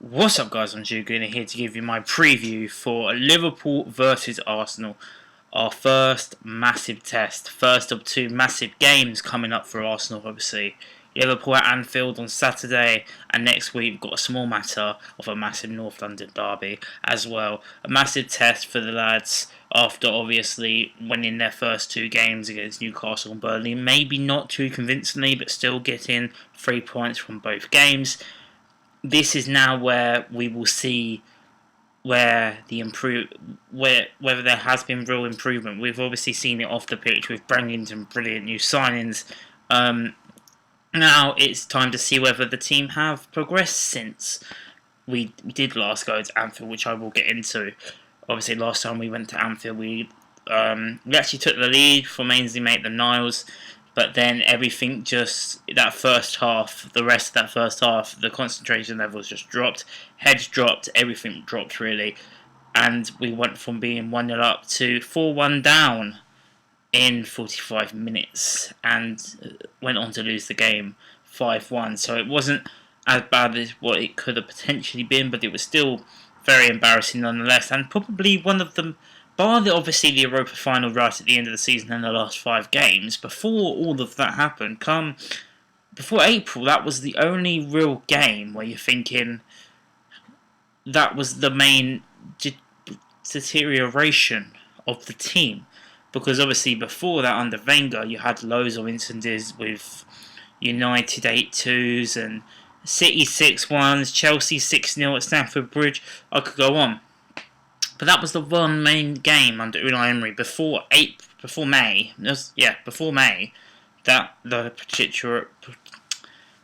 What's up, guys? I'm Gooner here to give you my preview for Liverpool versus Arsenal. Our first massive test, first of two massive games coming up for Arsenal, obviously. Liverpool at Anfield on Saturday, and next week we've got a small matter of a massive North London derby as well. A massive test for the lads after obviously winning their first two games against Newcastle and Burnley. Maybe not too convincingly, but still getting 3 points from both games. This is now where we will see where whether there has been real improvement. We've obviously seen it off the pitch with bringing some brilliant new signings. Now it's time to see whether the team have progressed since we did last go to Anfield, which I will get into. Obviously, last time we went to Anfield, we actually took the lead for Ainsley Mate the Niles. But then everything just, that first half, the rest of that first half, the concentration levels just dropped. Heads dropped, everything dropped really. And we went from being 1-0 up to 4-1 down in 45 minutes. And went on to lose the game 5-1. So it wasn't as bad as what it could have potentially been. But it was still very embarrassing nonetheless. And probably one of them, obviously the Europa final right at the end of the season and the last 5 games, before all of that happened, before April, that was the only real game where you're thinking that was the main deterioration of the team. Because obviously before that, under Wenger, you had loads of instances with United 8-2s and City 6-1s, Chelsea 6-0 at Stamford Bridge. I could go on. But that was the one main game under Unai Emery before May, that the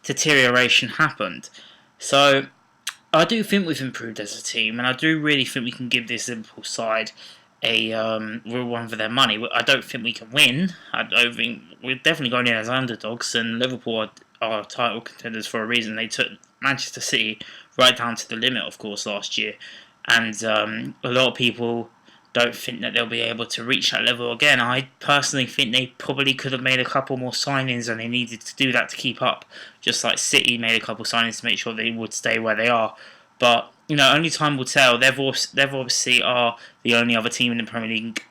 deterioration happened. So I do think we've improved as a team, and I do really think we can give this Liverpool side a real run for their money. I don't think we can win. I don't think we're definitely going in as underdogs, and Liverpool are title contenders for a reason. They took Manchester City right down to the limit, of course, last year. And a lot of people don't think that they'll be able to reach that level again. I personally think they probably could have made a couple more signings, and they needed to do that to keep up. Just like City made a couple signings to make sure they would stay where they are. But only time will tell. They've obviously are the only other team in the Premier League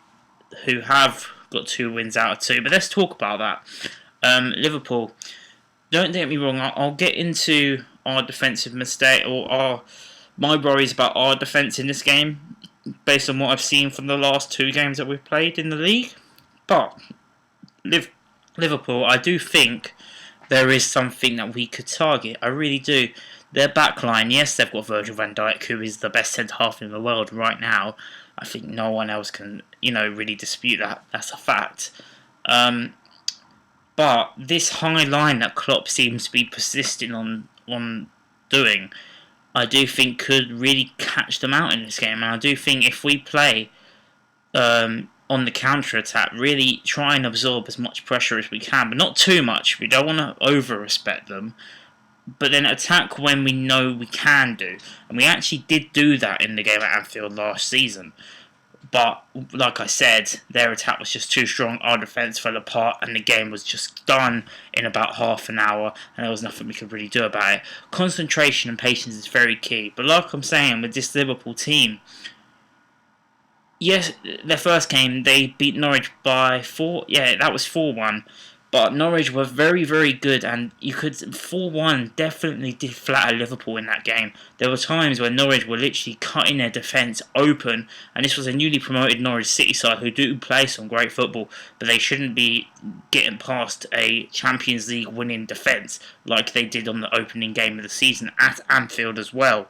who have got 2 wins out of 2. But let's talk about that. Liverpool. Don't get me wrong. I'll get into our defensive mistake or my worries about our defence in this game, based on what I've seen from the last 2 games that we've played in the league. But Liverpool, I do think there is something that we could target. I really do. Their backline, yes, they've got Virgil van Dijk, who is the best centre-half in the world right now. I think no one else can, really dispute that. That's a fact. But this high line that Klopp seems to be persisting on doing, I do think could really catch them out in this game. And I do think if we play on the counter-attack, really try and absorb as much pressure as we can, but not too much. We don't want to over-respect them, but then attack when we know we can do. And we actually did do that in the game at Anfield last season. But, like I said, their attack was just too strong, our defence fell apart, and the game was just done in about half an hour, and there was nothing we could really do about it. Concentration and patience is very key, but like I'm saying, with this Liverpool team, yes, their first game, they beat Norwich by 4, that was 4-1, but Norwich were very, very good, and 4-1 definitely did flatter Liverpool in that game. There were times where Norwich were literally cutting their defence open, and this was a newly promoted Norwich City side who do play some great football, but they shouldn't be getting past a Champions League winning defence like they did on the opening game of the season at Anfield as well.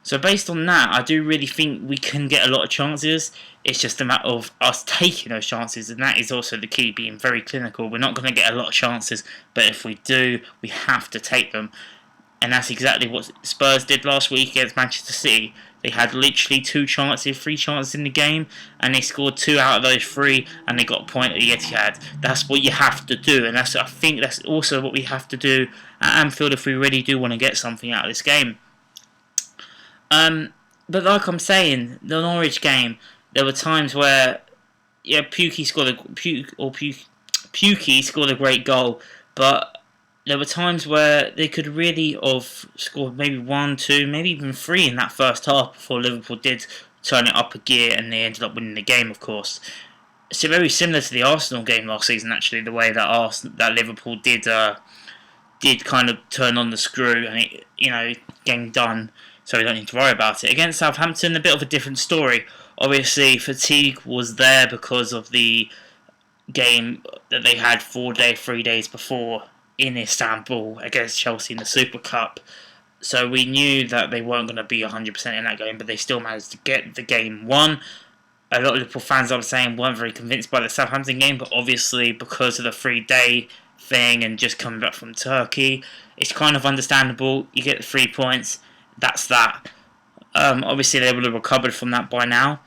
So based on that, I do really think we can get a lot of chances. It's just a matter of us taking those chances, and that is also the key, being very clinical. We're not going to get a lot of chances, but if we do, we have to take them. And that's exactly what Spurs did last week against Manchester City. They had literally 3 chances in the game, and they scored 2 out of those 3, and they got a point at the Etihad. That's what you have to do, and I think that's also what we have to do at Anfield if we really do want to get something out of this game. But like I'm saying, the Norwich game, there were times where Pukki scored a great goal, but there were times where they could really have scored maybe 1, 2, maybe even 3 in that first half before Liverpool did turn it up a gear and they ended up winning the game, of course. So very similar to the Arsenal game last season, actually, the way that Liverpool did kind of turn on the screw and it, game done, so we don't need to worry about it. Against Southampton, a bit of a different story. Obviously, fatigue was there because of the game that they had 3 days before in Istanbul against Chelsea in the Super Cup. So we knew that they weren't going to be 100% in that game, but they still managed to get the game won. A lot of Liverpool fans, I was saying, weren't very convinced by the Southampton game, but obviously because of the 3-day thing and just coming back from Turkey, it's kind of understandable. You get the 3 points, that's that. Obviously they would have recovered from that by now.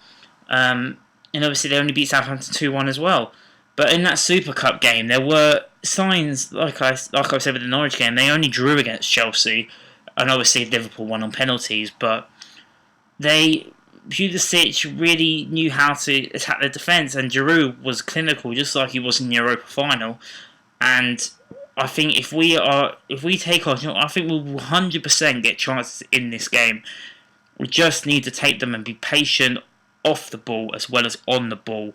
And obviously they only beat Southampton 2-1 as well. But in that Super Cup game, there were signs, like I said with the Norwich game, they only drew against Chelsea, and obviously Liverpool won on penalties, but Pulisic really knew how to attack the defence, and Giroud was clinical, just like he was in the Europa final. And I think if we take on, I think we'll 100% get chances in this game. We just need to take them and be patient off the ball as well as on the ball.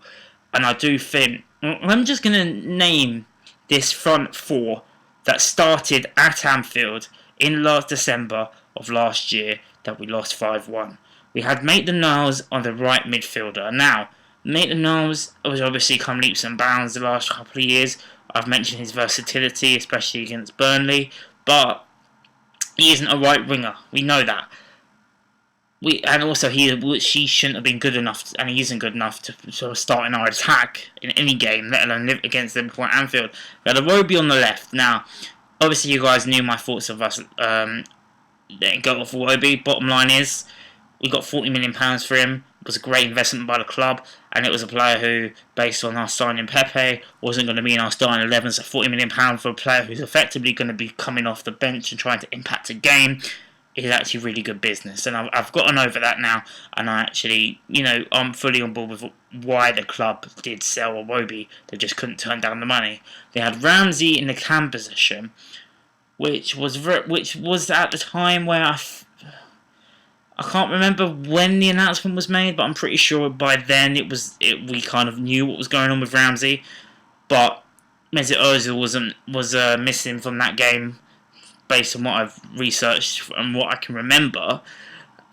And I do think, I'm just going to name this front four that started at Anfield in last December of last year that we lost 5-1. We had Maitland-Niles on the right midfielder. Now, Maitland-Niles was obviously come leaps and bounds the last couple of years. I've mentioned his versatility, especially against Burnley, but he isn't a right winger. We know that. And also she shouldn't have been good enough, and he isn't good enough to sort of start in our attack in any game, let alone live against Liverpool at Anfield. We had a Roby on the left. Now, obviously you guys knew my thoughts of us letting go of Roby. Bottom line is, we got £40 million for him. It was a great investment by the club, and it was a player who, based on us signing Pepe, wasn't going to be in our starting 11. So £40 million for a player who's effectively going to be coming off the bench and trying to impact a game is actually really good business. And I've gotten over that now, and I actually, I'm fully on board with why the club did sell Iwobi. They just couldn't turn down the money. They had Ramsey in the cam position, which was at the time where I can't remember when the announcement was made, but I'm pretty sure by then we kind of knew what was going on with Ramsey. But Mesut Ozil was missing from that game, based on what I've researched and what I can remember.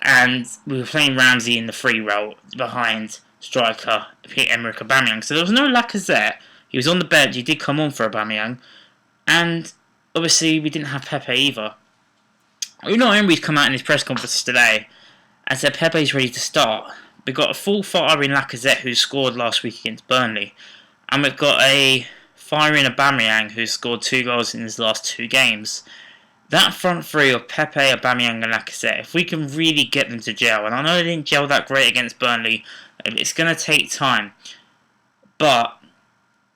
And we were playing Ramsey in the free role behind striker Pierre-Emerick Aubameyang. So there was no Lacazette. He was on the bench. He did come on for Aubameyang. And obviously we didn't have Pepe either. Unai Emery's come out in his press conference today and said Pepe's ready to start. We've got a full firing Lacazette who scored last week against Burnley. And we've got a firing Aubameyang who scored 2 goals in his last 2 games. That front three of Pepe, Aubameyang and Lacazette, if we can really get them to gel, and I know they didn't gel that great against Burnley, it's going to take time. But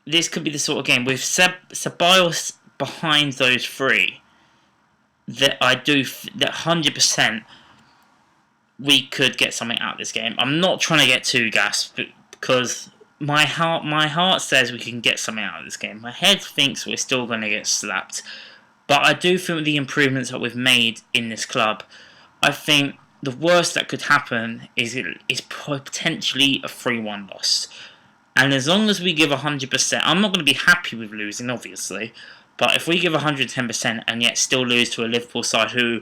this could be the sort of game with Ceballos behind those three that that 100% we could get something out of this game. I'm not trying to get too gassed because my heart says we can get something out of this game. My head thinks we're still going to get slapped. But I do think with the improvements that we've made in this club, I think the worst that could happen is potentially a 3-1 loss. And as long as we give 100%, I'm not going to be happy with losing, obviously. But if we give 110% and yet still lose to a Liverpool side who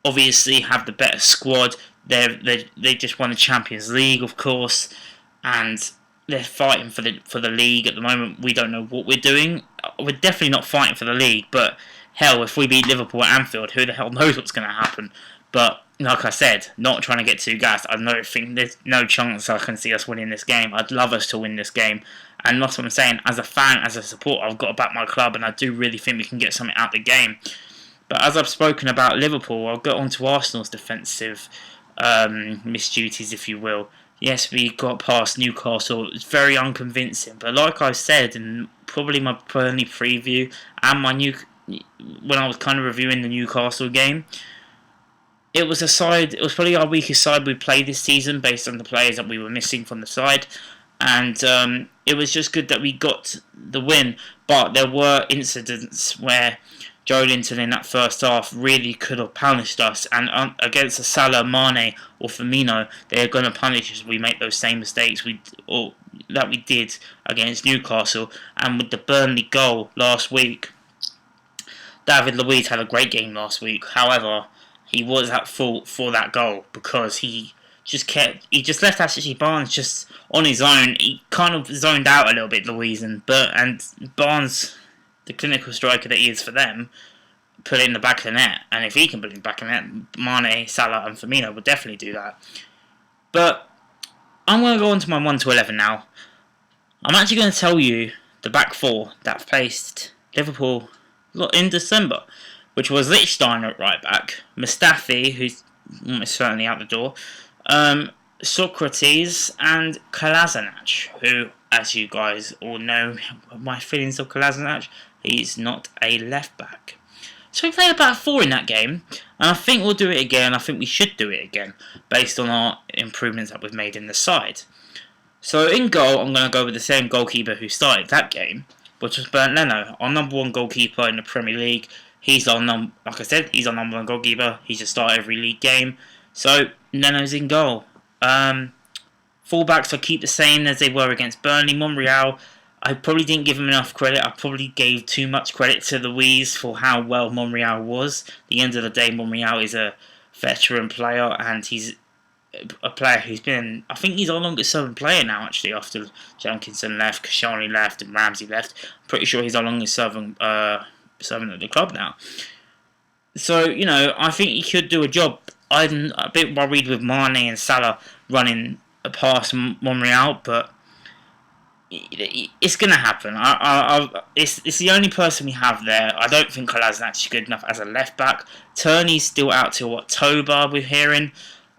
obviously have the better squad, they just won the Champions League, of course, and they're fighting for the league at the moment. We don't know what we're doing. We're definitely not fighting for the league, but hell, if we beat Liverpool at Anfield, who the hell knows what's going to happen? But like I said, not trying to get too gassed. I don't think there's no chance I can see us winning this game. I'd love us to win this game, and that's what I'm saying. As a fan, as a supporter, I've got to back my club, and I do really think we can get something out of the game. But as I've spoken about Liverpool, I'll get on to Arsenal's defensive misduties, if you will. Yes, we got past Newcastle. It's very unconvincing. But like I said in probably my Burnley preview and when I was kind of reviewing the Newcastle game, it was probably our weakest side we played this season based on the players that we were missing from the side. And it was just good that we got the win. But there were incidents where Joe Linton in that first half really could have punished us, and against a Salah, Mane or Firmino, they're going to punish us if we make those same mistakes that we did against Newcastle. And with the Burnley goal last week, David Luiz had a great game last week. However, he was at fault for that goal because he just left Ashley Barnes just on his own. He kind of zoned out a little bit, Luiz, and Barnes, the clinical striker that he is for them, put it in the back of the net. And if he can put it in the back of the net, Mane, Salah and Firmino will definitely do that. But I'm going to go on to my 1 to 11 now. I'm actually going to tell you the back four that faced Liverpool in December, which was Lichtsteiner at right back, Mustafi, who's almost certainly out the door, Socrates, and Kolasinac, who, as you guys all know my feelings of Kolasinac, he's not a left back. So we played a back four in that game, and I think we'll do it again. I think we should do it again, based on our improvements that we've made in the side. So in goal, I'm going to go with the same goalkeeper who started that game, which was Bernd Leno, our number one goalkeeper in the Premier League. He's our like I said, he's our number one goalkeeper. He's just started every league game. So Leno's in goal. Fullbacks I keep the same as they were against Burnley. Monreal, I probably didn't give him enough credit. I probably gave too much credit to Luiz for how well Monreal was. At the end of the day, Monreal is a veteran player, and he's a player who's been, I think he's our longest serving player now, actually, after Jenkinson left, Koscielny left, and Ramsey left. I'm pretty sure he's our longest serving at the club now. So, I think he could do a job. I'm a bit worried with Mane and Salah running past Monreal, but it's going to happen. It's the only person we have there. I don't think Kolasinac is good enough as a left back. Turney's still out till October, we're hearing.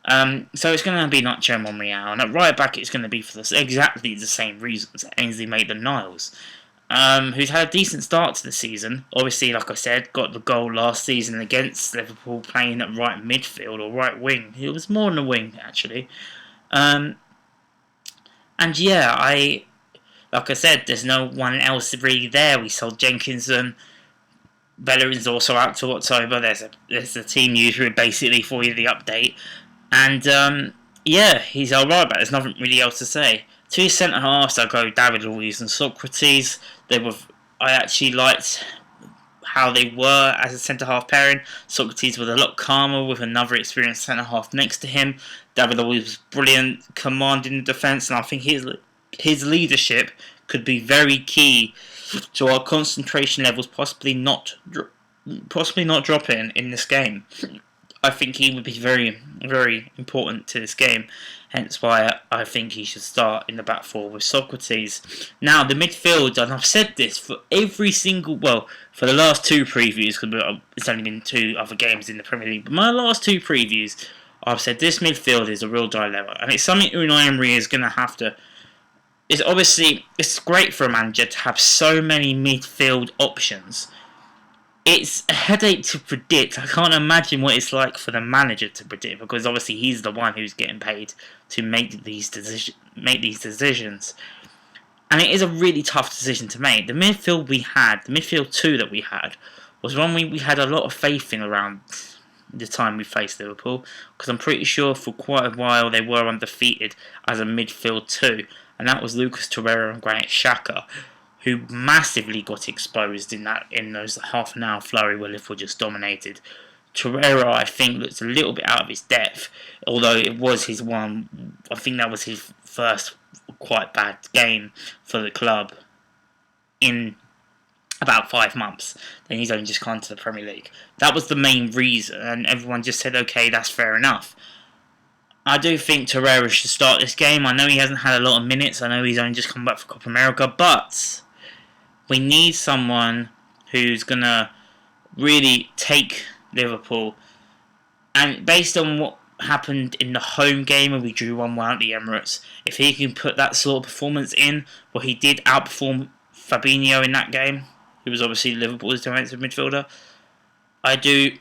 So it's going to be Nacho Monreal. And at right back, it's going to be for exactly the same reasons. Ainsley Maitland-Niles, who's had a decent start to the season. Obviously, like I said, got the goal last season against Liverpool playing at right midfield or right wing. It was more than a wing, actually. And yeah, like I said, there's no one else really there. We sold Jenkinson. Bellerin's also out till October. There's a team user basically for you, the update. And yeah, he's all right, but there's nothing really else to say. Two centre halves, I go David Luiz and Socrates. I actually liked how they were as a centre half pairing. Socrates was a lot calmer with another experienced centre half next to him. David Luiz was brilliant, commanding the defence, and I think his leadership could be very key to our concentration levels possibly not dropping in this game. I think he would be very, very important to this game. Hence why I think he should start in the back four with Socrates. Now, the midfield, and I've said this for for the last two previews, because it's only been two other games in the Premier League, but my last two previews, I've said this midfield is a real dilemma. And it's something Unai Emery is going to have to... It's great for a manager to have so many midfield options. It's a headache to predict. I can't imagine what it's like for the manager to predict, because obviously he's the one who's getting paid to make these decisions. And it is a really tough decision to make. The midfield two that we had, was one we had a lot of faith in around the time we faced Liverpool, because I'm pretty sure for quite a while they were undefeated as a midfield two, and that was Lucas Torreira and Granit Xhaka, who massively got exposed in those half an hour flurry where Liverpool just dominated. Torreira, I think, looked a little bit out of his depth, although it was his one. I think that was his first quite bad game for the club in about 5 months. Then he's only just gone to the Premier League. That was the main reason, and everyone just said, okay, that's fair enough. I do think Torreira should start this game. I know he hasn't had a lot of minutes. I know he's only just come back for Copa America, but we need someone who's going to really take Liverpool. And based on what happened in the home game when we drew 1-1 at the Emirates, if he can put that sort of performance in, well, he did outperform Fabinho in that game, who was obviously Liverpool's defensive midfielder. I do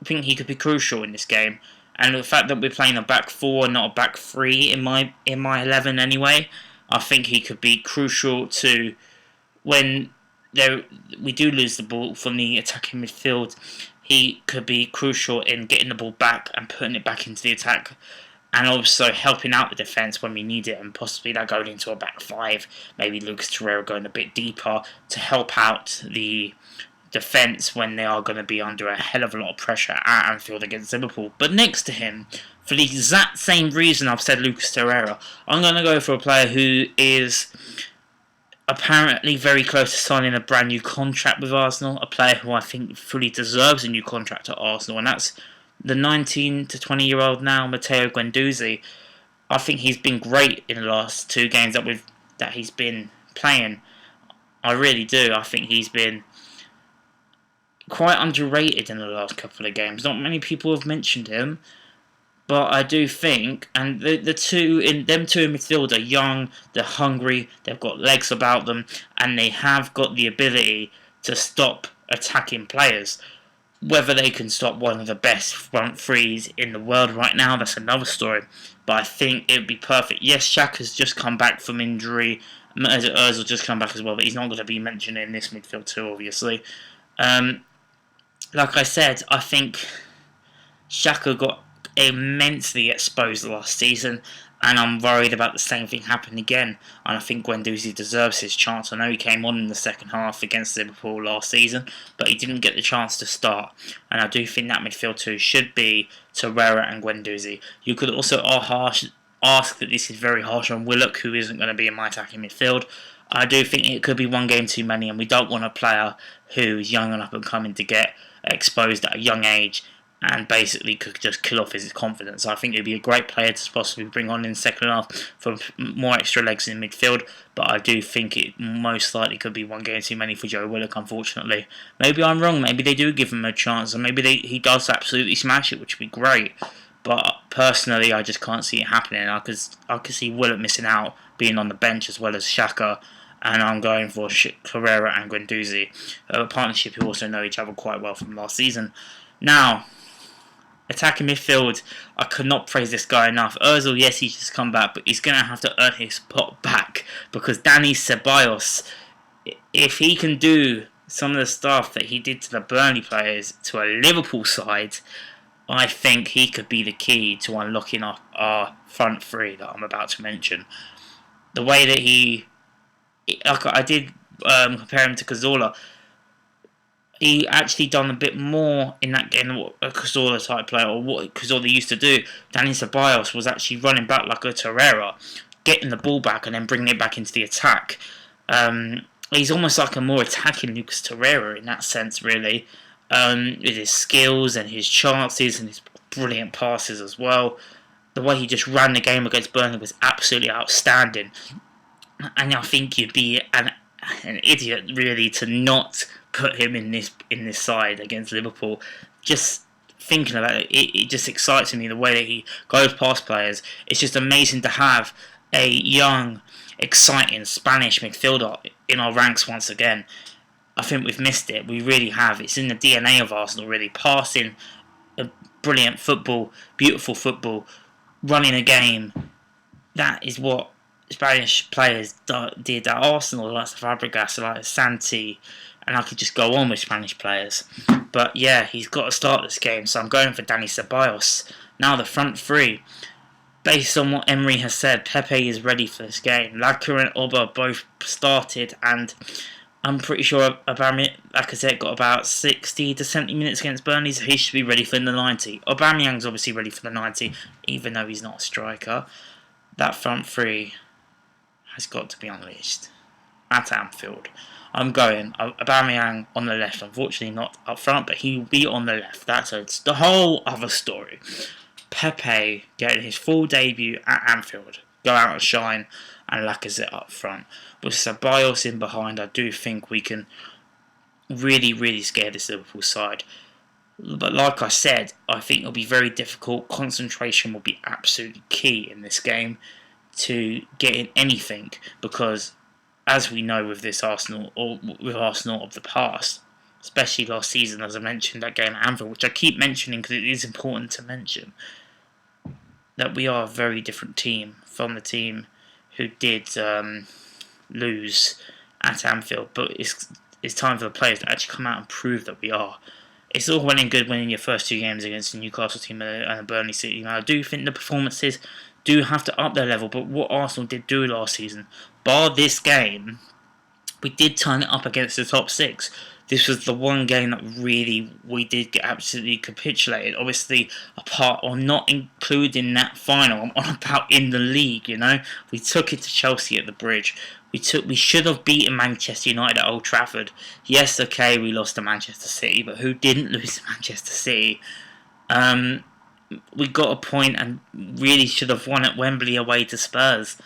think he could be crucial in this game. And the fact that we're playing a back four and not a back three in my 11 anyway, I think he could be crucial to when there we do lose the ball from the attacking midfield, he could be crucial in getting the ball back and putting it back into the attack, and also helping out the defence when we need it, and possibly that going into a back five, maybe Lucas Torreira going a bit deeper to help out the defence when they are going to be under a hell of a lot of pressure at Anfield against Liverpool. But next to him, for the exact same reason I've said Lucas Torreira, I'm going to go for a player who is apparently very close to signing a brand new contract with Arsenal, a player who I think fully deserves a new contract at Arsenal, and that's the 19 to 20-year-old now, Matteo Guendouzi. I think he's been great in the last 2 games that he's been playing. I really do. I think he's been quite underrated in the last couple of games. Not many people have mentioned him, but I do think, and the two in midfield are young, they're hungry, they've got legs about them, and they have got the ability to stop attacking players. Whether they can stop one of the best front threes in the world right now, that's another story. But I think it would be perfect. Yes, Xhaka's just come back from injury. Ozil just come back as well, but he's not going to be mentioned in this midfield too, obviously. Like I said, I think Xhaka got immensely exposed last season, and I'm worried about the same thing happening again. And I think Guendouzi deserves his chance. I know he came on in the second half against Liverpool last season, but he didn't get the chance to start. And I do think that midfield two should be Torreira and Guendouzi. You could also ask that this is very harsh on Willock, who isn't going to be in my attacking midfield. I do think it could be one game too many, and we don't want a player who's young and up and coming to get exposed at a young age and basically could just kill off his confidence. I think it'd be a great player to possibly bring on in the second half for more extra legs in midfield, but I do think it most likely could be one game too many for Joe Willock, unfortunately. Maybe I'm wrong, maybe they do give him a chance, and maybe he does absolutely smash it, which would be great. But personally, I just can't see it happening. I could see Willock missing out, being on the bench as well as Xhaka, and I'm going for Carrera and Guendouzi, a partnership who also know each other quite well from last season. Now, attacking midfield, I could not praise this guy enough. Ozil, yes, he's just come back, but he's going to have to earn his spot back, because Dani Ceballos, if he can do some of the stuff that he did to the Burnley players to a Liverpool side, I think he could be the key to unlocking our front three that I'm about to mention. The way that like I did compare him to Cazorla, he actually done a bit more in that game than what a Cazorla type player, or what Cazorla used to do. Dani Ceballos was actually running back like a Torreira, getting the ball back and then bringing it back into the attack. He's almost like a more attacking Lucas Torreira in that sense, really, with his skills and his chances and his brilliant passes as well. The way he just ran the game against Burnley was absolutely outstanding. And I think you'd be an idiot, really, to not put him in this side against Liverpool. Just thinking about it, it just excites me the way that he goes past players. It's just amazing to have a young, exciting Spanish midfielder in our ranks once again. I think we've missed it. We really have. It's in the DNA of Arsenal, really. Passing a brilliant football, beautiful football, running a game. That is what Spanish players did at Arsenal, like Fabregas, like Santi, and I could just go on with Spanish players. But yeah, he's got to start this game, so I'm going for Dani Ceballos. Now the front three. Based on what Emery has said, Pepe is ready for this game. Laka and Oba both started, and I'm pretty sure Aubameyang, like I said, got about 60 to 70 minutes against Burnley, so he should be ready for the 90. Aubameyang's obviously ready for the 90, even though he's not a striker. That front three has got to be unleashed at Anfield. I'm going Aubameyang on the left. Unfortunately, not up front, but he will be on the left. That's the whole other story. Pepe getting his full debut at Anfield, go out and shine, and Lacazette up front. With Ceballos in behind, I do think we can really, really scare this Liverpool side. But like I said, I think it'll be very difficult. Concentration will be absolutely key in this game to getting anything, because as we know with this Arsenal, or with Arsenal of the past, especially last season, as I mentioned, that game at Anfield, which I keep mentioning because it is important to mention, that we are a very different team from the team who did lose at Anfield. But it's time for the players to actually come out and prove that we are. It's all well and good winning your first 2 games against the Newcastle team and a Burnley City. I do think the performances do have to up their level, but what Arsenal did do last season, bar this game, we did turn it up against the top 6. This was the one game that really we did get absolutely capitulated. Obviously, apart or not including that final, I'm on about in the league. We took it to Chelsea at the Bridge. We should have beaten Manchester United at Old Trafford. Yes, okay, we lost to Manchester City, but who didn't lose to Manchester City? We got a point and really should have won at Wembley away to Spurs.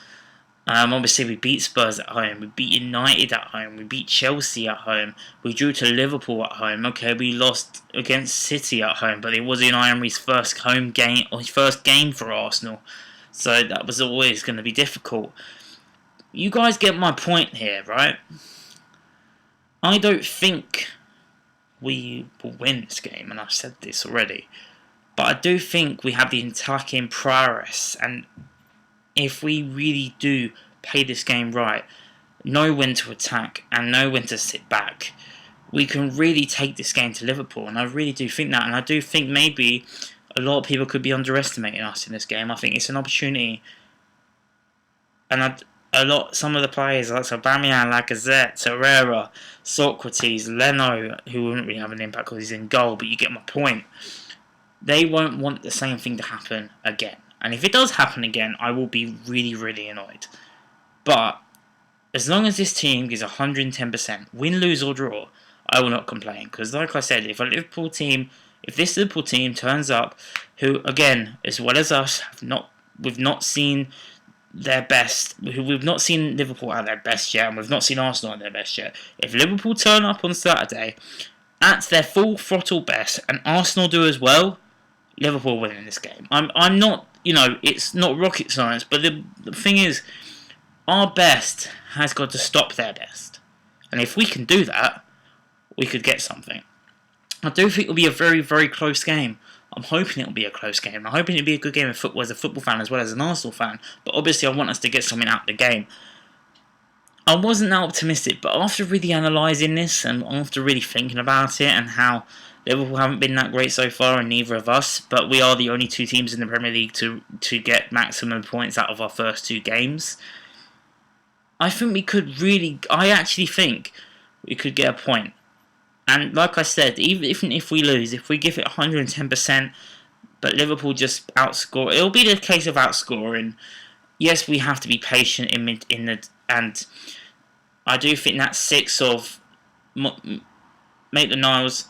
Obviously, we beat Spurs at home, we beat United at home, we beat Chelsea at home, we drew to Liverpool at home. Okay, we lost against City at home, but it was in Emery's first home game or his first game for Arsenal, so that was always going to be difficult. You guys get my point here, right? I don't think we will win this game, and I've said this already, but I do think we have the attacking prowess, and if we really do play this game right, know when to attack and know when to sit back, we can really take this game to Liverpool. And I really do think that. And I do think maybe a lot of people could be underestimating us in this game. I think it's an opportunity. And some of the players like Aubameyang, Lacazette, Torreira, Socrates, Leno, who wouldn't really have an impact because he's in goal, but you get my point. They won't want the same thing to happen again. And if it does happen again, I will be really, really annoyed. But as long as this team gives 110%, win, lose or draw, I will not complain. Because like I said, if this Liverpool team turns up, who again, as well as us, we've not seen their best. We've not seen Liverpool at their best yet, and we've not seen Arsenal at their best yet. If Liverpool turn up on Saturday at their full throttle best, and Arsenal do as well, Liverpool winning this game. I'm not. It's not rocket science, but the thing is, our best has got to stop their best. And if we can do that, we could get something. I do think it'll be a very, very close game. I'm hoping it'll be a close game. I'm hoping it'll be a good game of football as a football fan as well as an Arsenal fan. But obviously I want us to get something out of the game. I wasn't that optimistic, but after really analysing this and after really thinking about it and how Liverpool haven't been that great so far, and neither of us, but we are the only 2 teams in the Premier League to get maximum points out of our first 2 games. I actually think we could get a point. And like I said, even if we lose, if we give it 110%, but Liverpool just outscore, it'll be the case of outscoring. Yes, we have to be patient and I do think that 6 of Maitland-Niles,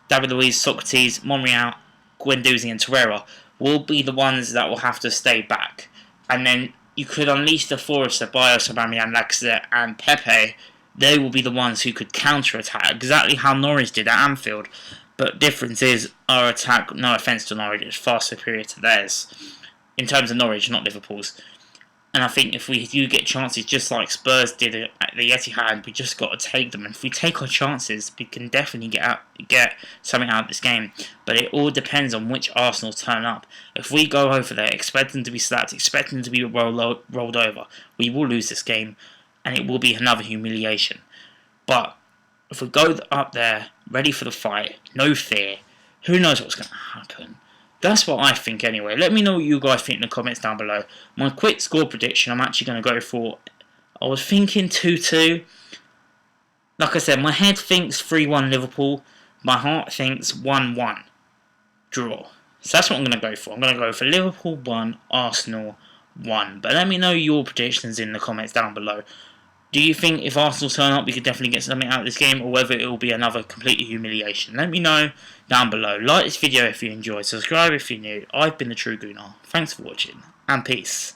David Luiz, Socrates, Monreal, Guendouzi and Torreira will be the ones that will have to stay back. And then you could unleash the 4 of Ceballos, Aubameyang, Lacazette and Pepe. They will be the ones who could counter-attack, exactly how Norwich did at Anfield. But difference is, our attack, no offence to Norwich, is far superior to theirs. In terms of Norwich, not Liverpool's. And I think if we do get chances, just like Spurs did at the Etihad, we just got to take them. And if we take our chances, we can definitely get something out of this game. But it all depends on which Arsenal turn up. If we go over there, expecting to be slapped, expecting to be rolled over, we will lose this game. And it will be another humiliation. But if we go up there, ready for the fight, no fear, who knows what's going to happen. That's what I think anyway. Let me know what you guys think in the comments down below. My quick score prediction, I'm actually going to go for, I was thinking 2-2. Like I said, my head thinks 3-1 Liverpool. My heart thinks 1-1 draw. So that's what I'm going to go for. I'm going to go for Liverpool 1, Arsenal 1. But let me know your predictions in the comments down below. Do you think if Arsenal turn up, we could definitely get something out of this game, or whether it will be another complete humiliation? Let me know down below. Like this video if you enjoyed, subscribe if you're new. I've been the True Gooner. Thanks for watching, and peace.